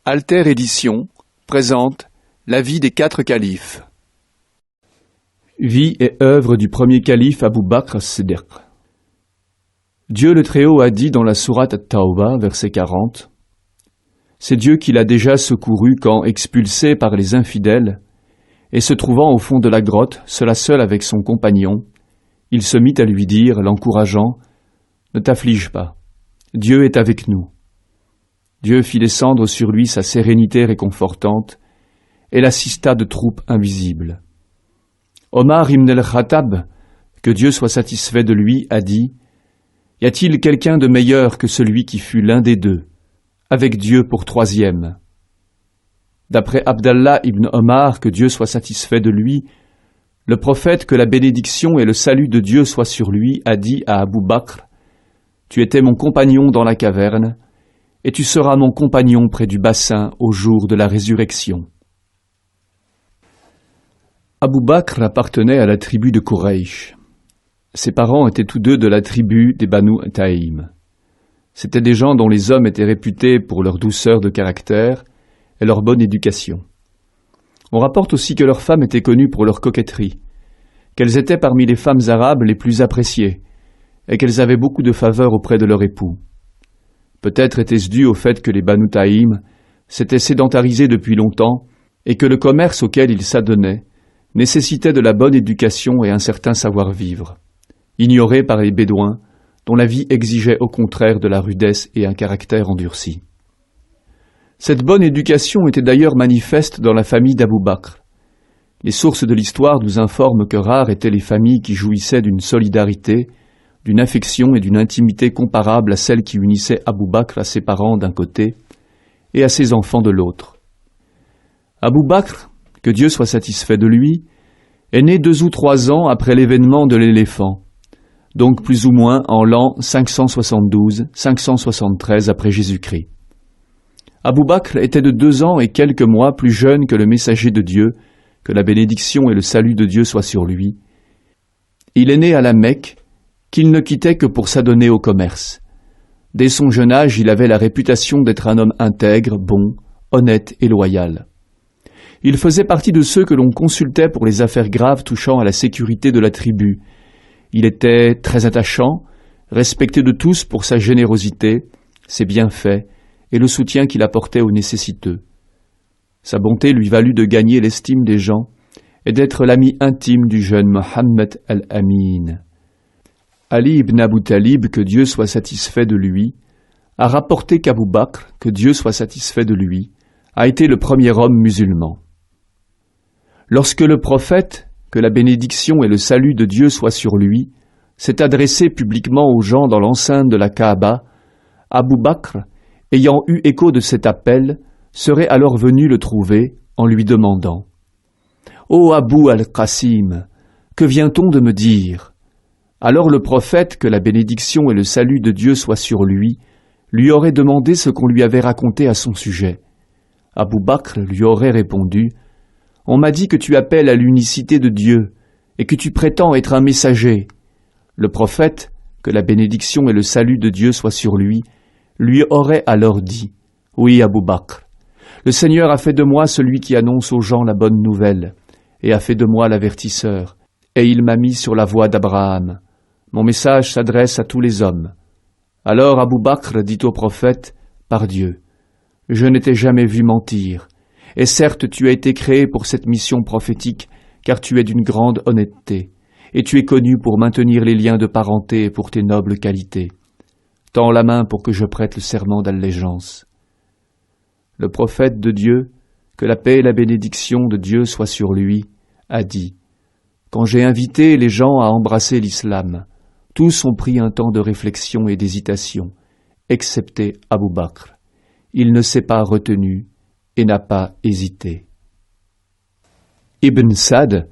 Alter Édition présente La vie des 4 califes. Vie et œuvre du premier calife Abu Bakr as-Siddiq. Dieu le Très-Haut a dit dans la sourate At-Tawbah, verset 40, « C'est Dieu qui l'a déjà secouru quand, expulsé par les infidèles, et se trouvant au fond de la grotte, seul à seul avec son compagnon, il se mit à lui dire, l'encourageant, « Ne t'afflige pas, Dieu est avec nous. » Dieu fit descendre sur lui sa sérénité réconfortante et l'assista de troupes invisibles. Omar ibn al-Khattab, que Dieu soit satisfait de lui, a dit « Y a-t-il quelqu'un de meilleur que celui qui fut l'un des deux, avec Dieu pour troisième ?» D'après Abdallah ibn Omar, que Dieu soit satisfait de lui, le prophète, que la bénédiction et le salut de Dieu soient sur lui, a dit à Abu Bakr « Tu étais mon compagnon dans la caverne, et tu seras mon compagnon près du bassin au jour de la résurrection. » Abu Bakr appartenait à la tribu de Quraysh. Ses parents étaient tous deux de la tribu des Banu Taïm. C'étaient des gens dont les hommes étaient réputés pour leur douceur de caractère et leur bonne éducation. On rapporte aussi que leurs femmes étaient connues pour leur coquetterie, qu'elles étaient parmi les femmes arabes les plus appréciées, et qu'elles avaient beaucoup de faveur auprès de leur époux. Peut-être était-ce dû au fait que les Banu Taïm s'étaient sédentarisés depuis longtemps et que le commerce auquel ils s'adonnaient nécessitait de la bonne éducation et un certain savoir-vivre, ignoré par les Bédouins, dont la vie exigeait au contraire de la rudesse et un caractère endurci. Cette bonne éducation était d'ailleurs manifeste dans la famille d'Abu Bakr. Les sources de l'histoire nous informent que rares étaient les familles qui jouissaient d'une solidarité, d'une affection et d'une intimité comparables à celle qui unissait Abu Bakr à ses parents d'un côté et à ses enfants de l'autre. Abu Bakr, que Dieu soit satisfait de lui, est né 2 ou 3 ans après l'événement de l'éléphant, donc plus ou moins en l'an 572-573 après Jésus-Christ. Abu Bakr était de 2 ans et quelques mois plus jeune que le messager de Dieu, que la bénédiction et le salut de Dieu soient sur lui. Il est né à la Mecque, qu'il ne quittait que pour s'adonner au commerce. Dès son jeune âge, il avait la réputation d'être un homme intègre, bon, honnête et loyal. Il faisait partie de ceux que l'on consultait pour les affaires graves touchant à la sécurité de la tribu. Il était très attachant, respecté de tous pour sa générosité, ses bienfaits et le soutien qu'il apportait aux nécessiteux. Sa bonté lui valut de gagner l'estime des gens et d'être l'ami intime du jeune Mohammed al-Amin. Ali ibn Abu Talib, que Dieu soit satisfait de lui, a rapporté qu'Abu Bakr, que Dieu soit satisfait de lui, a été le premier homme musulman. Lorsque le prophète, que la bénédiction et le salut de Dieu soient sur lui, s'est adressé publiquement aux gens dans l'enceinte de la Kaaba, Abu Bakr, ayant eu écho de cet appel, serait alors venu le trouver en lui demandant « Ô Abu al-Qasim, que vient-on de me dire ?» Alors le prophète, que la bénédiction et le salut de Dieu soient sur lui aurait demandé ce qu'on lui avait raconté à son sujet. Abu Bakr lui aurait répondu « On m'a dit que tu appelles à l'unicité de Dieu et que tu prétends être un messager. » Le prophète, que la bénédiction et le salut de Dieu soient sur lui aurait alors dit « Oui, Abu Bakr, le Seigneur a fait de moi celui qui annonce aux gens la bonne nouvelle et a fait de moi l'avertisseur, et il m'a mis sur la voie d'Abraham. Mon message s'adresse à tous les hommes. » Alors Abu Bakr dit au prophète, « Par Dieu, je ne t'ai jamais vu mentir, et certes tu as été créé pour cette mission prophétique, car tu es d'une grande honnêteté, et tu es connu pour maintenir les liens de parenté et pour tes nobles qualités. Tends la main pour que je prête le serment d'allégeance. » Le prophète de Dieu, que la paix et la bénédiction de Dieu soient sur lui, a dit « Quand j'ai invité les gens à embrasser l'islam, tous ont pris un temps de réflexion et d'hésitation, excepté Abu Bakr. Il ne s'est pas retenu et n'a pas hésité. » Ibn Sa'd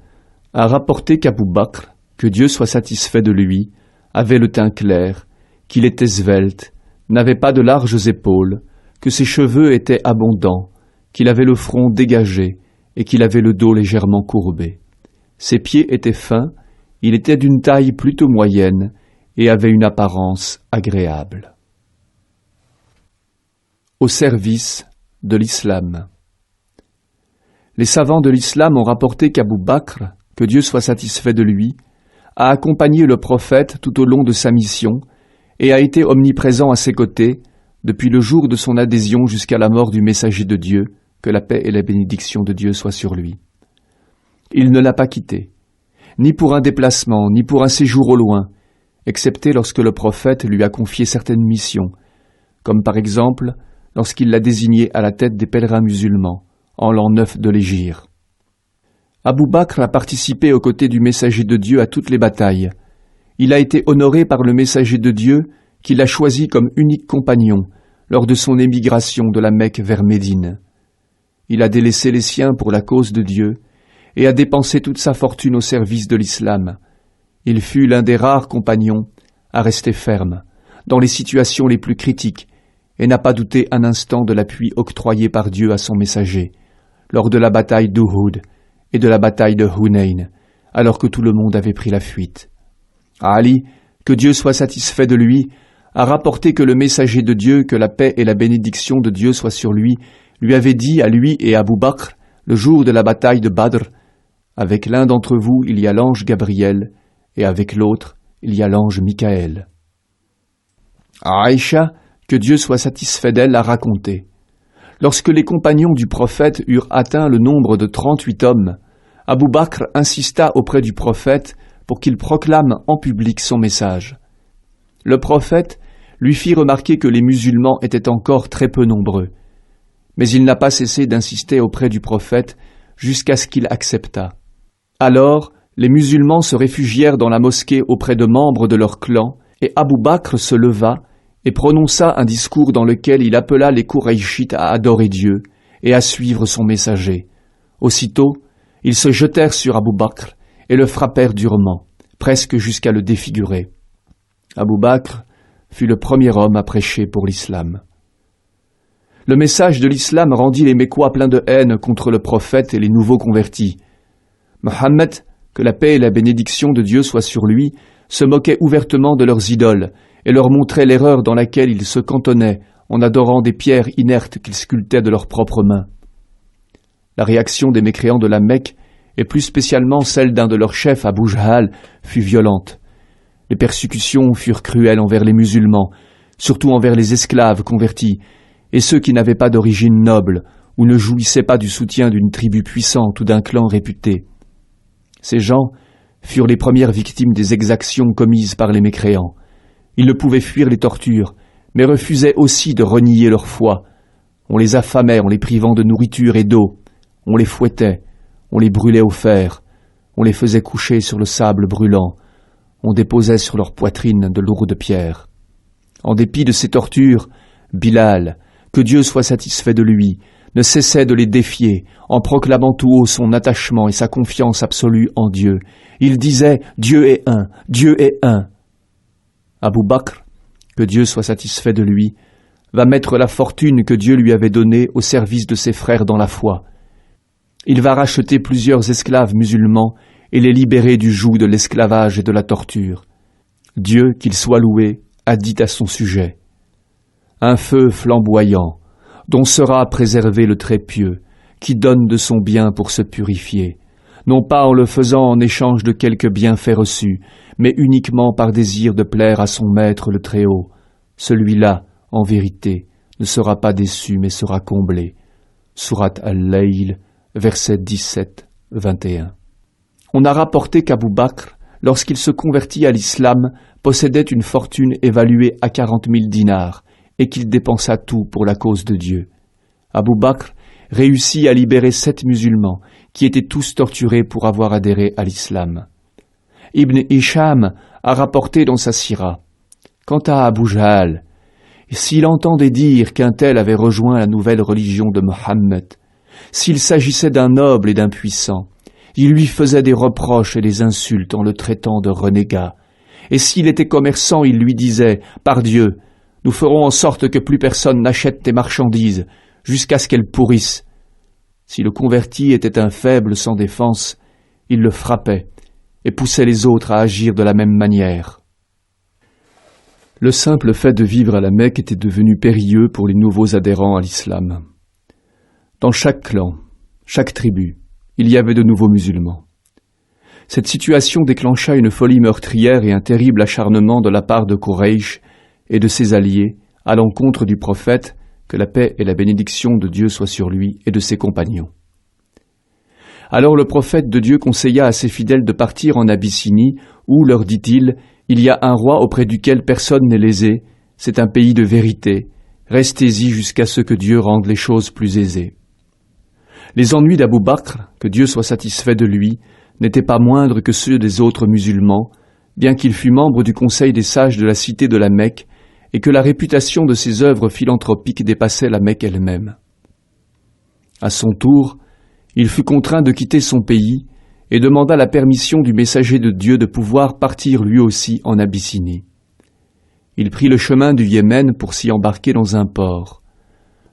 a rapporté qu'Abu Bakr, que Dieu soit satisfait de lui, avait le teint clair, qu'il était svelte, n'avait pas de larges épaules, que ses cheveux étaient abondants, qu'il avait le front dégagé et qu'il avait le dos légèrement courbé. Ses pieds étaient fins, il était d'une taille plutôt moyenne et avait une apparence agréable. Au service de l'islam. Les savants de l'islam ont rapporté qu'Abu Bakr, que Dieu soit satisfait de lui, a accompagné le prophète tout au long de sa mission et a été omniprésent à ses côtés depuis le jour de son adhésion jusqu'à la mort du messager de Dieu, que la paix et la bénédiction de Dieu soient sur lui. Il ne l'a pas quitté, ni pour un déplacement, ni pour un séjour au loin, excepté lorsque le prophète lui a confié certaines missions, comme par exemple lorsqu'il l'a désigné à la tête des pèlerins musulmans, en l'an 9 de l'Hégire. Abu Bakr a participé aux côtés du messager de Dieu à toutes les batailles. Il a été honoré par le messager de Dieu qui l'a choisi comme unique compagnon lors de son émigration de la Mecque vers Médine. Il a délaissé les siens pour la cause de Dieu et a dépensé toute sa fortune au service de l'islam. Il fut l'un des rares compagnons à rester ferme dans les situations les plus critiques et n'a pas douté un instant de l'appui octroyé par Dieu à son messager lors de la bataille d'Uhud et de la bataille de Hunayn, alors que tout le monde avait pris la fuite. Ali, que Dieu soit satisfait de lui, a rapporté que le messager de Dieu, que la paix et la bénédiction de Dieu soient sur lui avait dit à lui et à Abu Bakr, le jour de la bataille de Badr, « Avec l'un d'entre vous, il y a l'ange Gabriel, et avec l'autre, il y a l'ange Michaël. » Aïcha, que Dieu soit satisfait d'elle, a raconté. Lorsque les compagnons du prophète eurent atteint le nombre de 38 hommes, Abu Bakr insista auprès du prophète pour qu'il proclame en public son message. Le prophète lui fit remarquer que les musulmans étaient encore très peu nombreux, mais il n'a pas cessé d'insister auprès du prophète jusqu'à ce qu'il acceptât. Alors, les musulmans se réfugièrent dans la mosquée auprès de membres de leur clan, et Abu Bakr se leva et prononça un discours dans lequel il appela les Qurayshites à adorer Dieu et à suivre son messager. Aussitôt, ils se jetèrent sur Abu Bakr et le frappèrent durement, presque jusqu'à le défigurer. Abu Bakr fut le premier homme à prêcher pour l'islam. Le message de l'islam rendit les Mécois pleins de haine contre le prophète et les nouveaux convertis. Mohammed, que la paix et la bénédiction de Dieu soient sur lui, se moquait ouvertement de leurs idoles et leur montrait l'erreur dans laquelle ils se cantonnaient en adorant des pierres inertes qu'ils sculptaient de leurs propres mains. La réaction des mécréants de la Mecque, et plus spécialement celle d'un de leurs chefs, Abu Jahl, fut violente. Les persécutions furent cruelles envers les musulmans, surtout envers les esclaves convertis, et ceux qui n'avaient pas d'origine noble ou ne jouissaient pas du soutien d'une tribu puissante ou d'un clan réputé. Ces gens furent les premières victimes des exactions commises par les mécréants. Ils ne pouvaient fuir les tortures, mais refusaient aussi de renier leur foi. On les affamait en les privant de nourriture et d'eau, on les fouettait, on les brûlait au fer, on les faisait coucher sur le sable brûlant, on déposait sur leur poitrine de lourdes pierres. En dépit de ces tortures, Bilal, que Dieu soit satisfait de lui, ne cessait de les défier, en proclamant tout haut son attachement et sa confiance absolue en Dieu. Il disait « Dieu est un, Dieu est un ». Abu Bakr, que Dieu soit satisfait de lui, va mettre la fortune que Dieu lui avait donnée au service de ses frères dans la foi. Il va racheter plusieurs esclaves musulmans et les libérer du joug de l'esclavage et de la torture. Dieu, qu'il soit loué, a dit à son sujet « Un feu flamboyant, dont sera préservé le très pieux, qui donne de son bien pour se purifier, non pas en le faisant en échange de quelques bienfaits reçus, mais uniquement par désir de plaire à son maître le Très-Haut. Celui-là, en vérité, ne sera pas déçu, mais sera comblé. » Surat Al-Layl, versets 17-21. On a rapporté qu'Abu Bakr, lorsqu'il se convertit à l'islam, possédait une fortune évaluée à 40 000 dinars, et qu'il dépensa tout pour la cause de Dieu. Abu Bakr réussit à libérer 7 musulmans qui étaient tous torturés pour avoir adhéré à l'islam. Ibn Hisham a rapporté dans sa sira « Quant à Abu Jahl, s'il entendait dire qu'un tel avait rejoint la nouvelle religion de Mohammed, s'il s'agissait d'un noble et d'un puissant, il lui faisait des reproches et des insultes en le traitant de renégat. Et s'il était commerçant, il lui disait « Par Dieu, nous ferons en sorte que plus personne n'achète tes marchandises, jusqu'à ce qu'elles pourrissent. » Si le converti était un faible sans défense, il le frappait et poussait les autres à agir de la même manière. Le simple fait de vivre à la Mecque était devenu périlleux pour les nouveaux adhérents à l'islam. Dans chaque clan, chaque tribu, il y avait de nouveaux musulmans. Cette situation déclencha une folie meurtrière et un terrible acharnement de la part de Quraysh et de ses alliés à l'encontre du prophète, que la paix et la bénédiction de Dieu soient sur lui, et de ses compagnons. Alors le prophète de Dieu conseilla à ses fidèles de partir en Abyssinie, où, leur dit-il, il y a un roi auprès duquel personne n'est lésé, c'est un pays de vérité, restez-y jusqu'à ce que Dieu rende les choses plus aisées. Les ennuis d'Abou Bakr, que Dieu soit satisfait de lui, n'étaient pas moindres que ceux des autres musulmans, bien qu'il fût membre du conseil des sages de la cité de la Mecque, et que la réputation de ses œuvres philanthropiques dépassait la Mecque elle-même. À son tour, il fut contraint de quitter son pays et demanda la permission du messager de Dieu de pouvoir partir lui aussi en Abyssinie. Il prit le chemin du Yémen pour s'y embarquer dans un port.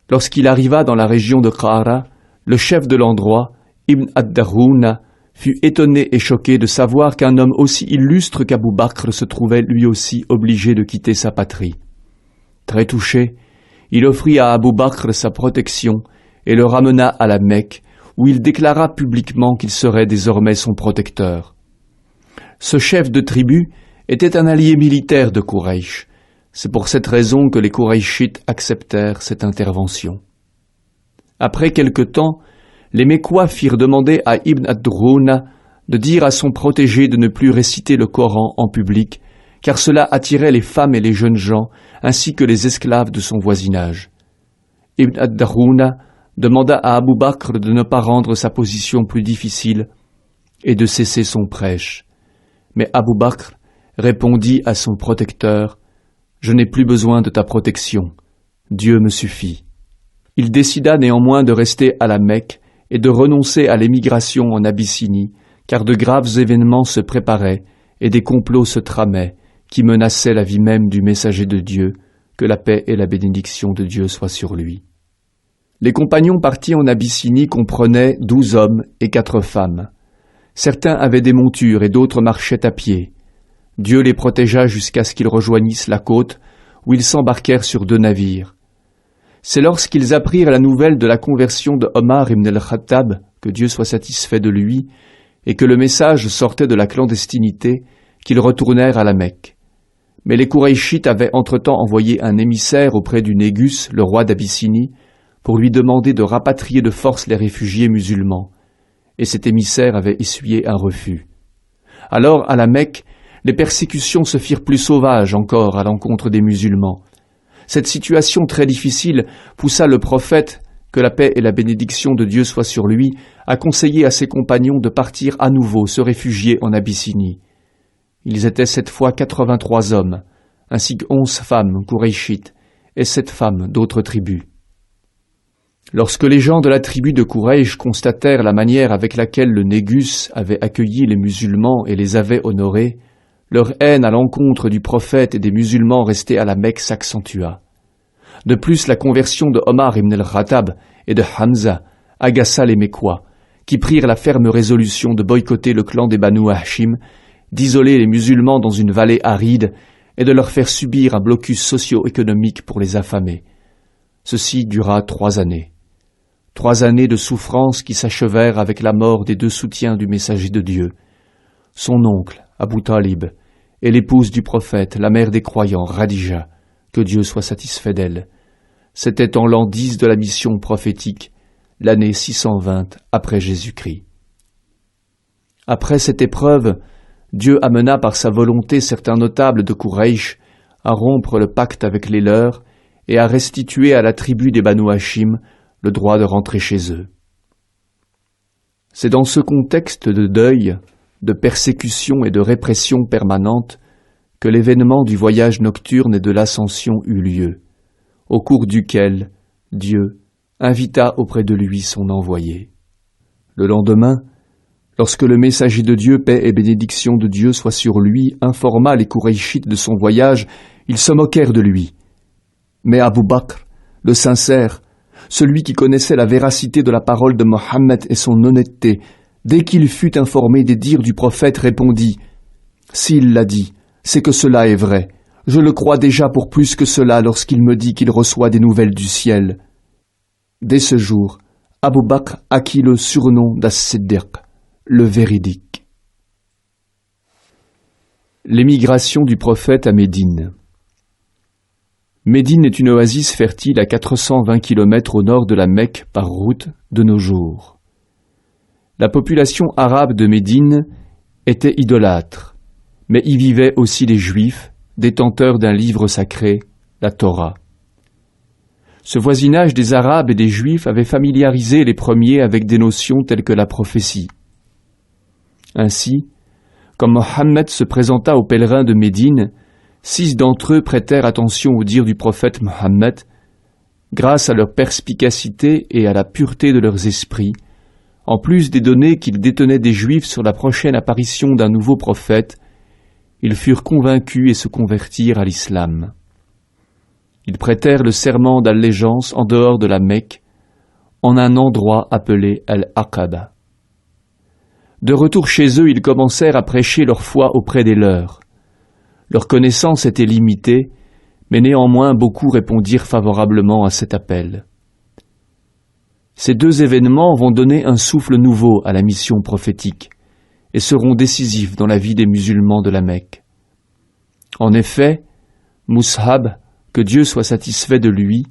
Lorsqu'il arriva dans la région de Qahra, le chef de l'endroit, Ibn ad-Darhouna, fut étonné et choqué de savoir qu'un homme aussi illustre qu'Abou Bakr se trouvait lui aussi obligé de quitter sa patrie. Très touché, il offrit à Abou Bakr sa protection et le ramena à la Mecque, où il déclara publiquement qu'il serait désormais son protecteur. Ce chef de tribu était un allié militaire de Quraysh. C'est pour cette raison que les Qurayshites acceptèrent cette intervention. Après quelque temps, les Mécois firent demander à Ibn ad-Darhouna de dire à son protégé de ne plus réciter le Coran en public, car cela attirait les femmes et les jeunes gens, ainsi que les esclaves de son voisinage. Ibn ad-Darhouna demanda à Abou Bakr de ne pas rendre sa position plus difficile et de cesser son prêche. Mais Abou Bakr répondit à son protecteur, « Je n'ai plus besoin de ta protection, Dieu me suffit. » Il décida néanmoins de rester à la Mecque et de renoncer à l'émigration en Abyssinie, car de graves événements se préparaient et des complots se tramaient qui menaçaient la vie même du messager de Dieu, que la paix et la bénédiction de Dieu soient sur lui. Les compagnons partis en Abyssinie comprenaient 12 hommes et 4 femmes. Certains avaient des montures et d'autres marchaient à pied. Dieu les protégea jusqu'à ce qu'ils rejoignissent la côte, où ils s'embarquèrent sur 2 navires. C'est lorsqu'ils apprirent la nouvelle de la conversion de Omar ibn al-Khattab, que Dieu soit satisfait de lui, et que le message sortait de la clandestinité, qu'ils retournèrent à la Mecque. Mais les Qurayshites avaient entre-temps envoyé un émissaire auprès du Négus, le roi d'Abyssinie, pour lui demander de rapatrier de force les réfugiés musulmans, et cet émissaire avait essuyé un refus. Alors, à la Mecque, les persécutions se firent plus sauvages encore à l'encontre des musulmans. Cette situation très difficile poussa le prophète, que la paix et la bénédiction de Dieu soient sur lui, à conseiller à ses compagnons de partir à nouveau se réfugier en Abyssinie. Ils étaient cette fois 83 hommes, ainsi que 11 femmes Qurayshites et 7 femmes d'autres tribus. Lorsque les gens de la tribu de Quraysh constatèrent la manière avec laquelle le Négus avait accueilli les musulmans et les avait honorés, leur haine à l'encontre du prophète et des musulmans restés à la Mecque s'accentua. De plus, la conversion de Omar ibn al-Khattab et de Hamza agaça les Mécois, qui prirent la ferme résolution de boycotter le clan des Banu Hashim, d'isoler les musulmans dans une vallée aride et de leur faire subir un blocus socio-économique pour les affamer. Ceci dura 3 années. 3 années de souffrances qui s'achevèrent avec la mort des 2 soutiens du messager de Dieu, son oncle, Abu Talib, et l'épouse du prophète, la mère des croyants, Radija, que Dieu soit satisfait d'elle. C'était en l'an 10 de la mission prophétique, l'année 620 après Jésus-Christ. Après cette épreuve, Dieu amena par sa volonté certains notables de Quraysh à rompre le pacte avec les leurs et à restituer à la tribu des Banu Hashim le droit de rentrer chez eux. C'est dans ce contexte de deuil, de persécution et de répression permanente que l'événement du voyage nocturne et de l'ascension eut lieu, au cours duquel Dieu invita auprès de lui son envoyé. Le lendemain, lorsque le messager de Dieu, paix et bénédiction de Dieu soit sur lui, informa les Qurayshites de son voyage, ils se moquèrent de lui. Mais Abou Bakr, le sincère, celui qui connaissait la véracité de la parole de Mohammed et son honnêteté, dès qu'il fut informé des dires du prophète, répondit « S'il l'a dit, c'est que cela est vrai. Je le crois déjà pour plus que cela lorsqu'il me dit qu'il reçoit des nouvelles du ciel. » Dès ce jour, Abu Bakr acquit le surnom d'As-Siddiq, le véridique. L'émigration du prophète à Médine. Médine est une oasis fertile à 420 km au nord de la Mecque par route de nos jours. La population arabe de Médine était idolâtre, mais y vivaient aussi les Juifs, détenteurs d'un livre sacré, la Torah. Ce voisinage des Arabes et des Juifs avait familiarisé les premiers avec des notions telles que la prophétie. Ainsi, quand Mohammed se présenta aux pèlerins de Médine, 6 d'entre eux prêtèrent attention aux dires du prophète Mohammed. Grâce à leur perspicacité et à la pureté de leurs esprits, en plus des données qu'ils détenaient des Juifs sur la prochaine apparition d'un nouveau prophète, ils furent convaincus et se convertirent à l'islam. Ils prêtèrent le serment d'allégeance en dehors de la Mecque, en un endroit appelé Al-Aqaba. De retour chez eux, ils commencèrent à prêcher leur foi auprès des leurs. Leur connaissance était limitée, mais néanmoins beaucoup répondirent favorablement à cet appel. Ces 2 événements vont donner un souffle nouveau à la mission prophétique et seront décisifs dans la vie des musulmans de la Mecque. En effet, Mus'hab, que Dieu soit satisfait de lui,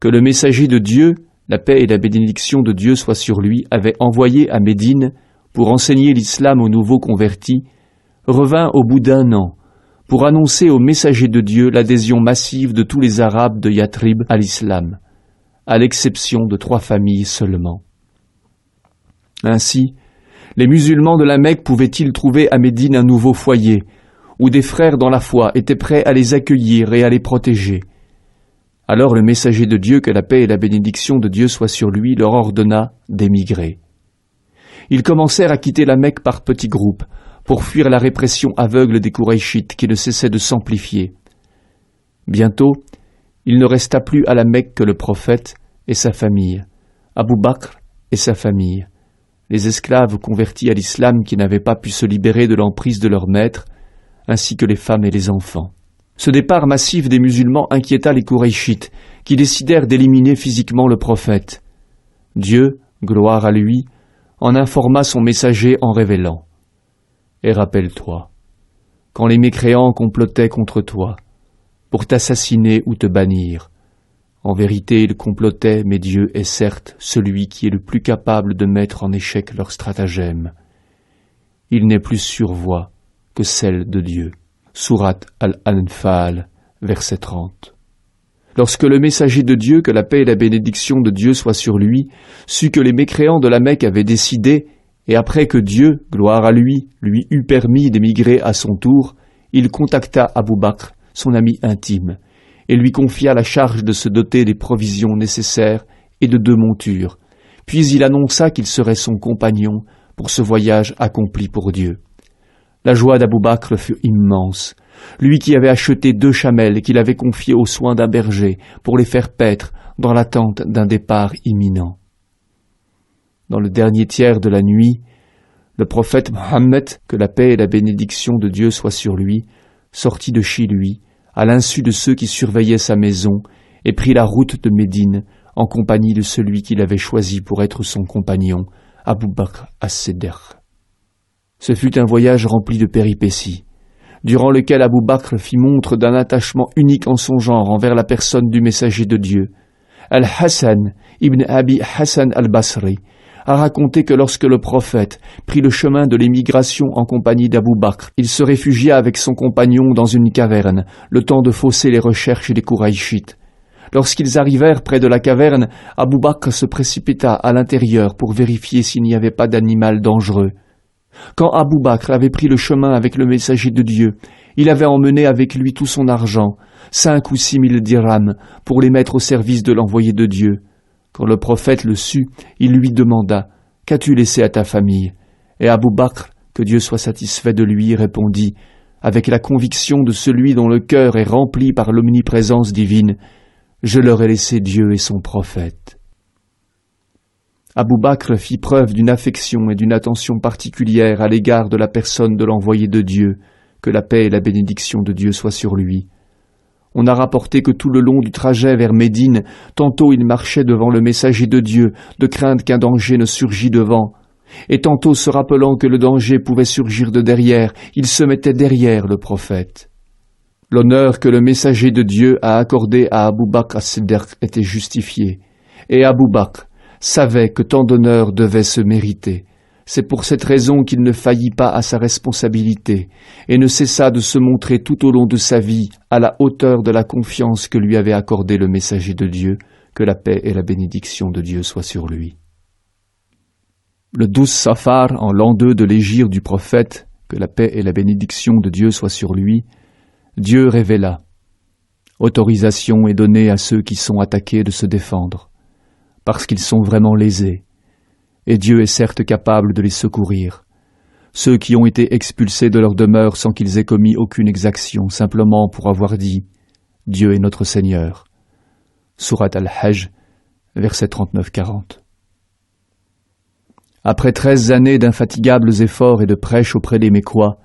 que le messager de Dieu, la paix et la bénédiction de Dieu soient sur lui, avait envoyé à Médine pour enseigner l'islam aux nouveaux convertis, revint au bout d'1 an pour annoncer au messager de Dieu l'adhésion massive de tous les Arabes de Yathrib à l'islam, à l'exception de 3 familles seulement. Ainsi, les musulmans de la Mecque pouvaient-ils trouver à Médine un nouveau foyer, où des frères dans la foi étaient prêts à les accueillir et à les protéger. Alors le messager de Dieu, que la paix et la bénédiction de Dieu soient sur lui, leur ordonna d'émigrer. Ils commencèrent à quitter la Mecque par petits groupes, pour fuir la répression aveugle des Qurayshites qui ne cessait de s'amplifier. Bientôt, il ne resta plus à la Mecque que le prophète et sa famille, Abu Bakr et sa famille, les esclaves convertis à l'islam qui n'avaient pas pu se libérer de l'emprise de leur maître, ainsi que les femmes et les enfants. Ce départ massif des musulmans inquiéta les Qurayshites, qui décidèrent d'éliminer physiquement le prophète. Dieu, gloire à lui, en informa son messager en révélant. Et rappelle-toi, quand les mécréants complotaient contre toi, pour t'assassiner ou te bannir, en vérité ils complotaient, mais Dieu est certes celui qui est le plus capable de mettre en échec leur stratagème. Il n'est plus sur voie que celle de Dieu. Sourate Al-Anfal, verset 30. Lorsque le messager de Dieu, que la paix et la bénédiction de Dieu soient sur lui, sut que les mécréants de la Mecque avaient décidé, et après que Dieu, gloire à lui eut permis d'émigrer à son tour, il contacta Abu Bakr, son ami intime, et lui confia la charge de se doter des provisions nécessaires et de 2 montures. Puis il annonça qu'il serait son compagnon pour ce voyage accompli pour Dieu. La joie d'Abu Bakr fut immense, lui qui avait acheté 2 chamelles et qu'il avait confiées aux soins d'un berger pour les faire paître dans l'attente d'un départ imminent. Dans le dernier tiers de la nuit, le prophète Mohammed, que la paix et la bénédiction de Dieu soient sur lui, sortit de chez lui, à l'insu de ceux qui surveillaient sa maison, et prit la route de Médine, en compagnie de celui qu'il avait choisi pour être son compagnon, Abu Bakr as-Siddiq. Ce fut un voyage rempli de péripéties, durant lequel Abu Bakr fit montre d'un attachement unique en son genre envers la personne du messager de Dieu. Al-Hassan, ibn Abi Hassan al-Basri, a raconté que lorsque le prophète prit le chemin de l'émigration en compagnie d'Abu Bakr, il se réfugia avec son compagnon dans une caverne, le temps de fausser les recherches des Qurayshites. Lorsqu'ils arrivèrent près de la caverne, Abu Bakr se précipita à l'intérieur pour vérifier s'il n'y avait pas d'animal dangereux. Quand Abu Bakr avait pris le chemin avec le messager de Dieu, il avait emmené avec lui tout son argent, 5 ou 6 000 dirhams, pour les mettre au service de l'envoyé de Dieu. Quand le prophète le sut, il lui demanda « Qu'as-tu laissé à ta famille ?» Et Abu Bakr, que Dieu soit satisfait de lui, répondit, avec la conviction de celui dont le cœur est rempli par l'omniprésence divine, « Je leur ai laissé Dieu et son prophète. » Abu Bakr fit preuve d'une affection et d'une attention particulière à l'égard de la personne de l'envoyé de Dieu, que la paix et la bénédiction de Dieu soient sur lui. On a rapporté que tout le long du trajet vers Médine, tantôt il marchait devant le messager de Dieu, de crainte qu'un danger ne surgît devant, et tantôt se rappelant que le danger pouvait surgir de derrière, il se mettait derrière le prophète. L'honneur que le messager de Dieu a accordé à Abu Bakr as-Siddiq était justifié, et Abu Bakr savait que tant d'honneur devait se mériter. C'est pour cette raison qu'il ne faillit pas à sa responsabilité et ne cessa de se montrer tout au long de sa vie à la hauteur de la confiance que lui avait accordée le messager de Dieu, que la paix et la bénédiction de Dieu soient sur lui. Le 12 Safar, en l'an 2 de l'hégire du prophète, que la paix et la bénédiction de Dieu soient sur lui, Dieu révéla. Autorisation est donnée à ceux qui sont attaqués de se défendre, parce qu'ils sont vraiment lésés. Et Dieu est certes capable de les secourir. Ceux qui ont été expulsés de leur demeure sans qu'ils aient commis aucune exaction, simplement pour avoir dit « Dieu est notre Seigneur ». Surat Al-Hajj, versets 39-40. Après 13 années d'infatigables efforts et de prêches auprès des Mécois,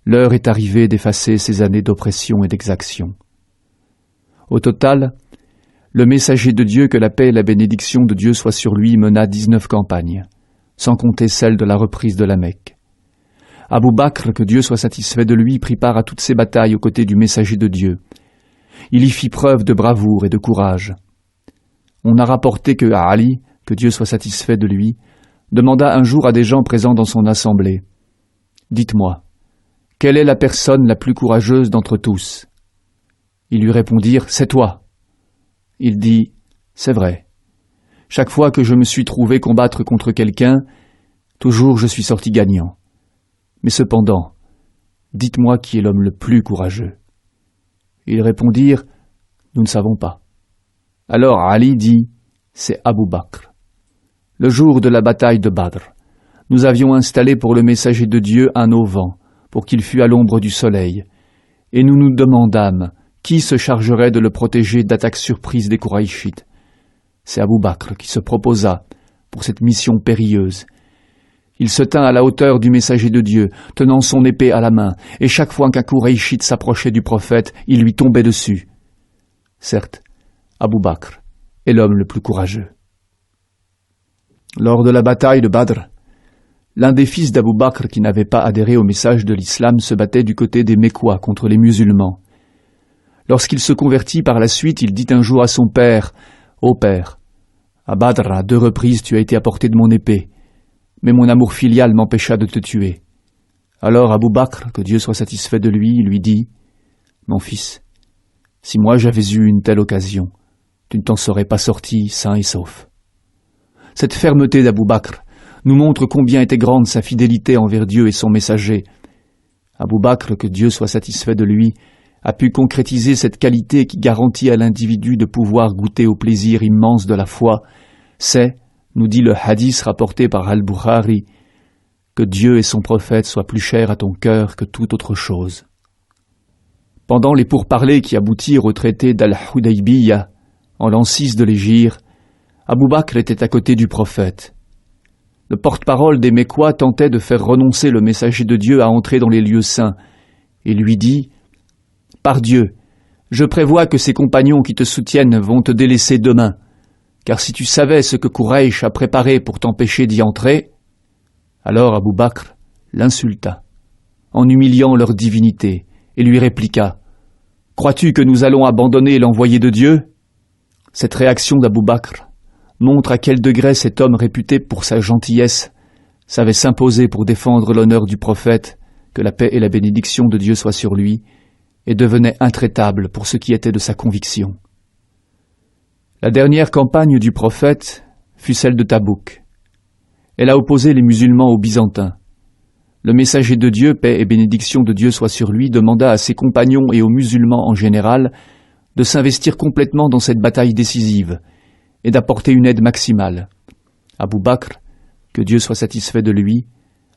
l'heure est arrivée d'effacer ces années d'oppression et d'exaction. Au total, le messager de Dieu, que la paix et la bénédiction de Dieu soient sur lui, mena 19 campagnes, sans compter celle de la reprise de la Mecque. Abu Bakr, que Dieu soit satisfait de lui, prit part à toutes ces batailles aux côtés du messager de Dieu. Il y fit preuve de bravoure et de courage. On a rapporté que Ali, que Dieu soit satisfait de lui, demanda un jour à des gens présents dans son assemblée « Dites-moi, quelle est la personne la plus courageuse d'entre tous ?» Ils lui répondirent « C'est toi !» Il dit « C'est vrai. Chaque fois que je me suis trouvé combattre contre quelqu'un, toujours je suis sorti gagnant. Mais cependant, dites-moi qui est l'homme le plus courageux. » Ils répondirent « Nous ne savons pas. » Alors Ali dit « C'est Abu Bakr. » Le jour de la bataille de Badr, nous avions installé pour le messager de Dieu un auvent, pour qu'il fût à l'ombre du soleil, et nous nous demandâmes qui se chargerait de le protéger d'attaques surprises des Qurayshites. C'est Abu Bakr qui se proposa pour cette mission périlleuse. Il se tint à la hauteur du messager de Dieu, tenant son épée à la main, et chaque fois qu'un Qurayshite s'approchait du prophète, il lui tombait dessus. Certes, Abu Bakr est l'homme le plus courageux. Lors de la bataille de Badr, l'un des fils d'Abu Bakr qui n'avait pas adhéré au message de l'islam se battait du côté des Mécois contre les musulmans. Lorsqu'il se convertit par la suite, il dit un jour à son père « Ô père, à Badr, à 2 reprises tu as été à portée de mon épée, mais mon amour filial m'empêcha de te tuer. » Alors Abu Bakr, que Dieu soit satisfait de lui dit « Mon fils, si moi j'avais eu une telle occasion, tu ne t'en serais pas sorti sain et sauf. » Cette fermeté d'Abu Bakr nous montre combien était grande sa fidélité envers Dieu et son messager. Abu Bakr, que Dieu soit satisfait de lui, a pu concrétiser cette qualité qui garantit à l'individu de pouvoir goûter au plaisir immense de la foi. C'est, nous dit le hadith rapporté par Al-Bukhari, que Dieu et son prophète soient plus chers à ton cœur que toute autre chose. Pendant les pourparlers qui aboutirent au traité d'Al-Hudaybiyah, en l'an 6 de l'hégire, Abu Bakr était à côté du prophète. Le porte-parole des Mécois tentait de faire renoncer le messager de Dieu à entrer dans les lieux saints, et lui dit « Par Dieu, je prévois que ces compagnons qui te soutiennent vont te délaisser demain, car si tu savais ce que Quraysh a préparé pour t'empêcher d'y entrer… » Alors Abu Bakr l'insulta, en humiliant leur divinité, et lui répliqua « Crois-tu que nous allons abandonner l'envoyé de Dieu ?» Cette réaction d'Abu Bakr montre à quel degré cet homme réputé pour sa gentillesse savait s'imposer pour défendre l'honneur du prophète, que la paix et la bénédiction de Dieu soient sur lui, et devenait intraitable pour ce qui était de sa conviction. La dernière campagne du prophète fut celle de Tabouk. Elle a opposé les musulmans aux Byzantins. Le messager de Dieu, paix et bénédiction de Dieu soient sur lui, demanda à ses compagnons et aux musulmans en général de s'investir complètement dans cette bataille décisive et d'apporter une aide maximale. Abu Bakr, que Dieu soit satisfait de lui,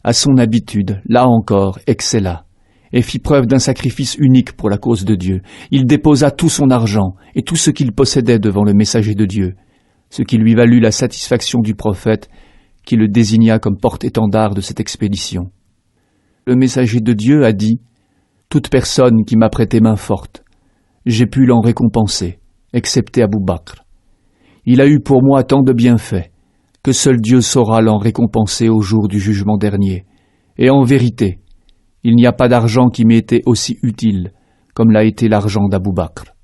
à son habitude, là encore, excella, et fit preuve d'un sacrifice unique pour la cause de Dieu. Il déposa tout son argent et tout ce qu'il possédait devant le messager de Dieu, ce qui lui valut la satisfaction du prophète, qui le désigna comme porte-étendard de cette expédition. Le messager de Dieu a dit « Toute personne qui m'a prêté main forte, j'ai pu l'en récompenser, excepté Abou Bakr. Il a eu pour moi tant de bienfaits, que seul Dieu saura l'en récompenser au jour du jugement dernier. Et en vérité, il n'y a pas d'argent qui m'ait été aussi utile comme l'a été l'argent d'Abou Bakr.